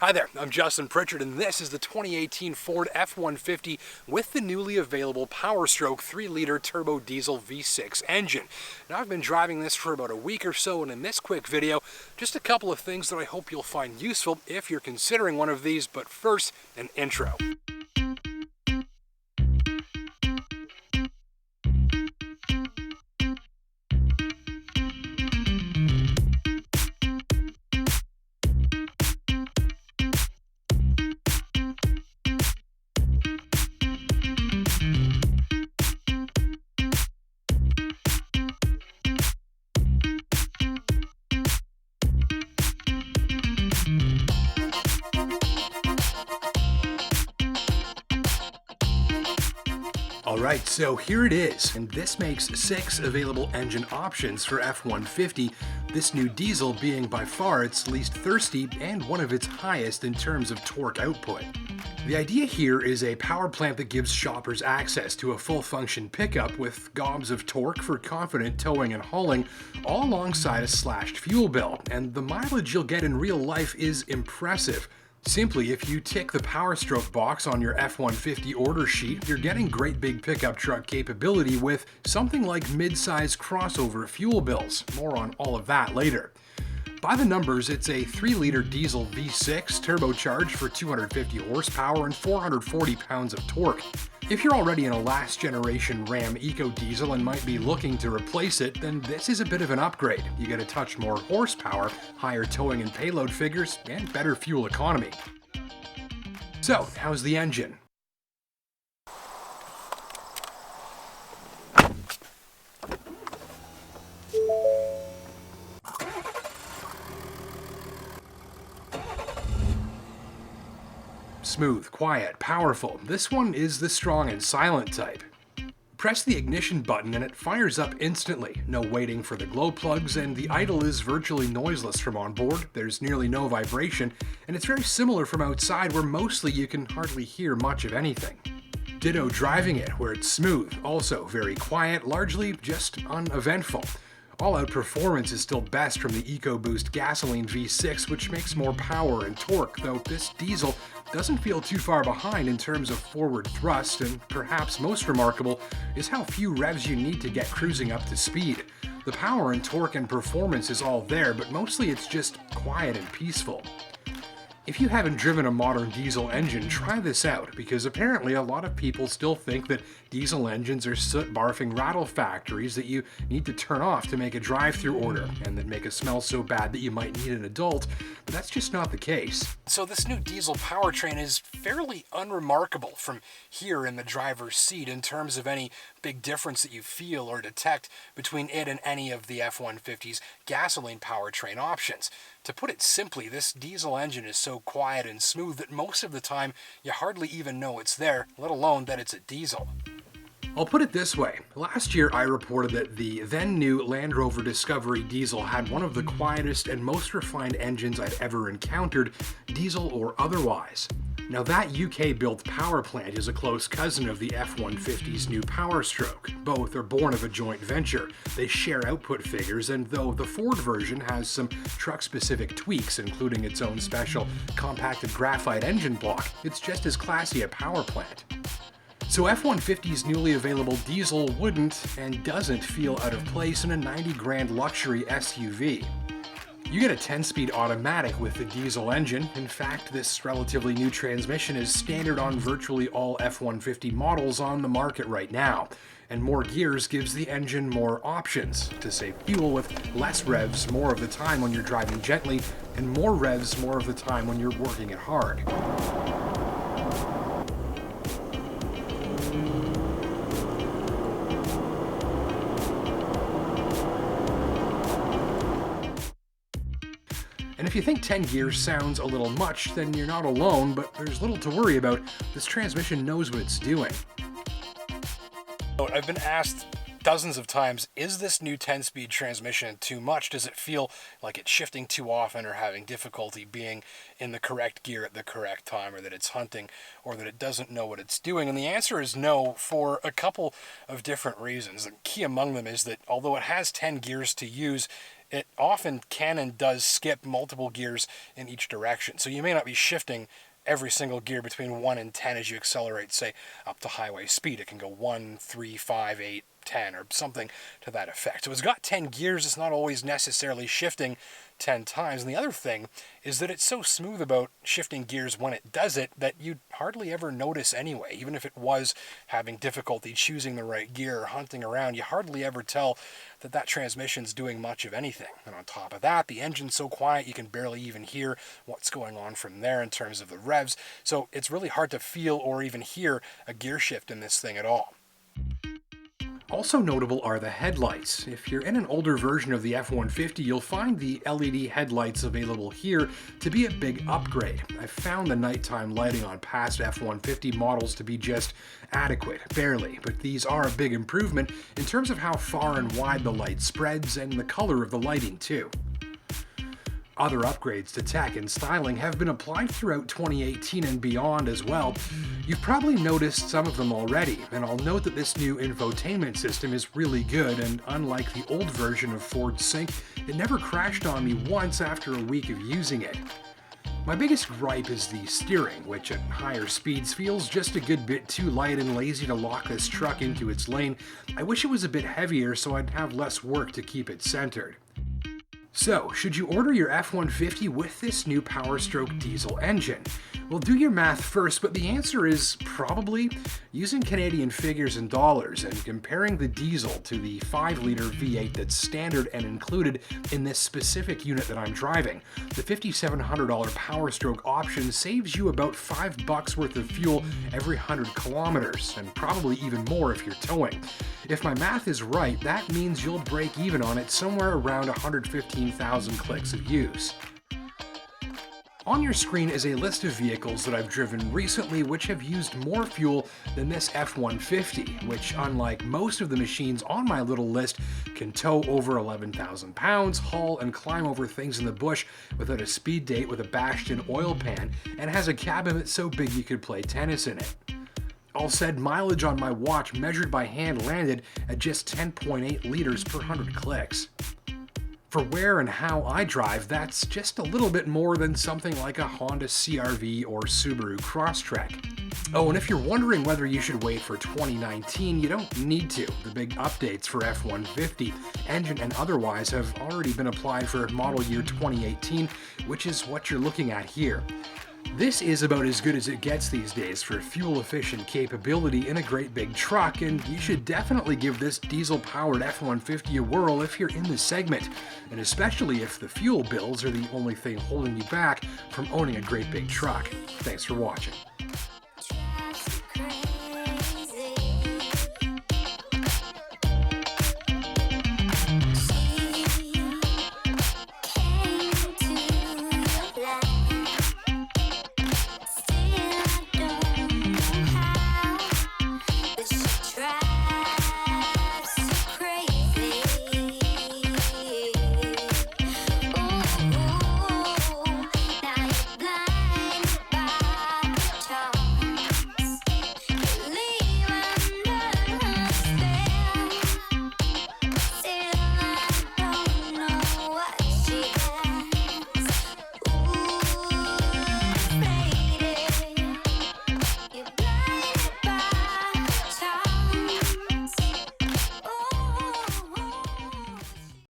Hi there, I'm Justin Pritchard, and this is the 2018 Ford F-150 with the newly available Powerstroke 3-liter turbo diesel V6 engine. Now, I've been driving this for about a week or so, and in this quick video, just a couple of things that I hope you'll find useful if you're considering one of these, but first, an intro. Alright, so here it is, and this makes 6 available engine options for F-150, this new diesel being by far its least thirsty and one of its highest in terms of torque output. The idea here is a power plant that gives shoppers access to a full-function pickup with gobs of torque for confident towing and hauling, all alongside a slashed fuel bill, and the mileage you'll get in real life is impressive. Simply, if you tick the Powerstroke box on your F-150 order sheet, you're getting great big pickup truck capability with something like mid-size crossover fuel bills. More on all of that later. By the numbers, it's a 3-liter diesel V6 turbocharged for 250 horsepower and 440 pounds of torque. If you're already in a last-generation Ram Eco Diesel and might be looking to replace it, then this is a bit of an upgrade. You get a touch more horsepower, higher towing and payload figures, and better fuel economy. So, how's the engine? Smooth, quiet, powerful. This one is the strong and silent type. Press the ignition button and it fires up instantly. No waiting for the glow plugs, and the idle is virtually noiseless from on board. There's nearly no vibration, and it's very similar from outside where mostly you can hardly hear much of anything. Ditto driving it, where it's smooth, also very quiet, largely just uneventful. All-out performance is still best from the EcoBoost gasoline V6, which makes more power and torque, though this diesel doesn't feel too far behind in terms of forward thrust, and perhaps most remarkable is how few revs you need to get cruising up to speed. The power and torque and performance is all there, but mostly it's just quiet and peaceful. If you haven't driven a modern diesel engine, try this out, because apparently a lot of people still think that diesel engines are soot-barfing rattle factories that you need to turn off to make a drive-through order, and that make a smell so bad that you might need an adult, but that's just not the case. So this new diesel powertrain is fairly unremarkable from here in the driver's seat in terms of any big difference that you feel or detect between it and any of the F-150's gasoline powertrain options. To put it simply, this diesel engine is so quiet and smooth that most of the time you hardly even know it's there, let alone that it's a diesel. I'll put it this way. Last year I reported that the then new Land Rover Discovery diesel had one of the quietest and most refined engines I'd ever encountered, diesel or otherwise. Now that UK-built power plant is a close cousin of the F-150's new Powerstroke. Both are born of a joint venture. They share output figures, and though the Ford version has some truck-specific tweaks, including its own special compacted graphite engine block, it's just as classy a power plant. So F-150's newly available diesel wouldn't and doesn't feel out of place in a 90 grand luxury SUV. You get a 10-speed automatic with the diesel engine. In fact, this relatively new transmission is standard on virtually all F-150 models on the market right now. And more gears gives the engine more options to save fuel, with less revs more of the time when you're driving gently, and more revs more of the time when you're working it hard. And if you think 10 gears sounds a little much, then you're not alone, but there's little to worry about. This transmission knows what it's doing. I've been asked dozens of times, is this new 10-speed transmission too much? Does it feel like it's shifting too often or having difficulty being in the correct gear at the correct time, or that it's hunting, or that it doesn't know what it's doing? And the answer is no, for a couple of different reasons. The key among them is that although it has 10 gears to use, it often can and does skip multiple gears in each direction. So you may not be shifting every single gear between 1 and 10 as you accelerate, say, up to highway speed. It can go 1, 3, 5, 8, 10, or something to that effect. So it's got 10 gears, it's not always necessarily shifting 10 times. And the other thing is that it's so smooth about shifting gears when it does it that you'd hardly ever notice anyway. Even if it was having difficulty choosing the right gear or hunting around, you hardly ever tell that that transmission's doing much of anything. And on top of that, the engine's so quiet you can barely even hear what's going on from there in terms of the revs. So it's really hard to feel or even hear a gear shift in this thing at all. Also notable are the headlights. If you're in an older version of the F-150, you'll find the LED headlights available here to be a big upgrade. I've found the nighttime lighting on past F-150 models to be just adequate, barely, but these are a big improvement in terms of how far and wide the light spreads and the color of the lighting too. Other upgrades to tech and styling have been applied throughout 2018 and beyond as well. You've probably noticed some of them already, and I'll note that this new infotainment system is really good, and unlike the old version of Ford Sync, it never crashed on me once after a week of using it. My biggest gripe is the steering, which at higher speeds feels just a good bit too light and lazy to lock this truck into its lane. I wish it was a bit heavier so I'd have less work to keep it centered. So, should you order your F-150 with this new Powerstroke diesel engine? Well, do your math first, but the answer is probably. Using Canadian figures and dollars and comparing the diesel to the 5-liter V8 that's standard and included in this specific unit that I'm driving, the $5,700 Powerstroke option saves you about $5 worth of fuel every 100 kilometers, and probably even more if you're towing. If my math is right, that means you'll break even on it somewhere around 115,000 clicks of use. On your screen is a list of vehicles that I've driven recently which have used more fuel than this F-150, which, unlike most of the machines on my little list, can tow over 11,000 pounds, haul and climb over things in the bush without a speed date with a bashed-in oil pan, and has a cabin that's so big you could play tennis in it. All said, mileage on my watch measured by hand landed at just 10.8 liters per 100 clicks. For where and how I drive, that's just a little bit more than something like a Honda CR-V or Subaru Crosstrek. Oh, and if you're wondering whether you should wait for 2019, you don't need to. The big updates for F-150, engine and otherwise, have already been applied for model year 2018, which is what you're looking at here. This is about as good as it gets these days for fuel-efficient capability in a great big truck, and you should definitely give this diesel-powered F-150 a whirl if you're in the segment, and especially if the fuel bills are the only thing holding you back from owning a great big truck. Thanks for watching.